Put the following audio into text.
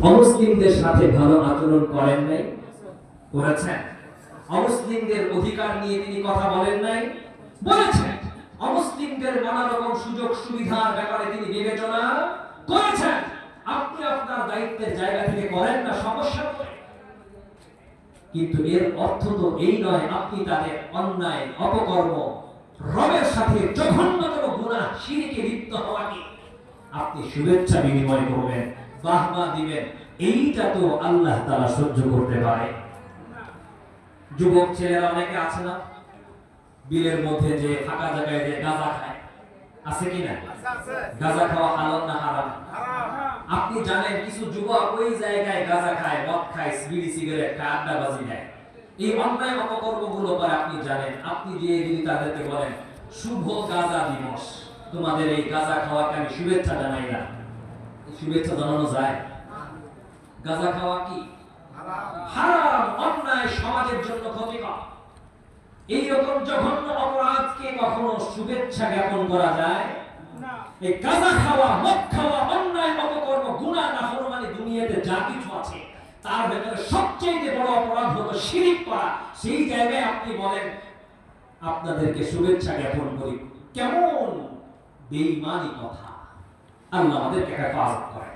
অমুসলিমদের সাথে ভালো আচরণ করেন নাই? করেছেন। অমুসলিমদের অধিকার নিয়ে তিনি কথা বলেন নাই? বলেছেন। অমুসলিমদের নানা রকম সুযোগ সুবিধার ব্যাপারে তিনি বিবেচনা করেছেন। আপনি আপনার দায়িত্বের জায়গা থেকে করেন না, সমস্যা নেই, কিন্তু এর অর্থ তো এই নয় আপনি তাদের অন্যায় অপকর্ম রবের সাথে জঘন্যতম গুনাহ শিরকে লিপ্ত হওয়াকে আপনি শুভেচ্ছা বিনিময় করবেন, বাহবা দিবেন। এইটা তো আল্লাহ তাআলা সহ্য করতে পারে। যুবক ছেলেরা অনেকে আছে না, বিলের মধ্যে যে ফাঁকা জায়গায় যে গাঁজা খায়, আছে কি না? গাঁজা খাওয়া হালাল না হারাম? আপনি জানেন কিছু যুবক ওই জায়গায় গাঁজা খায়, মদ খায়, বিড়ি সিগারেট খায়, আড্ডাবাজি দেয়, এই অন্যায় অপকর্মগুলো করে আপনি জানেন। আপনি যে যদি তাদেরকে বলেন শুভ গাঁজা দিবস, তোমাদের এই গাঁজা খাওয়াকে আমি শুভেচ্ছা জানাই না, শুভেচ্ছা জানানো যায়? গাঁজা খাওয়া কি হারাম, অন্যায়, সমাজের জন্য ক্ষতিকর। এইরকম জঘন্য অপরাধকে কখনো শুভেচ্ছা জ্ঞাপন করা যায় না। এই গাঁজা খাওয়া, মদ খাওয়া, অন্যায় অপকর্ম, গুনাহ নাফরমানি দুনিয়াতে যা কিছু আছে তার ভেতরে সবচেয়ে বড় অপরাধ হলো শিরক করা। সেই জায়গায় আপনি বলেন আপনাদেরকে শুভেচ্ছা জ্ঞাপন করি, কেমন বেঈমানি কথা। আল্লাহ আমাদেরকে হেফাজত করে।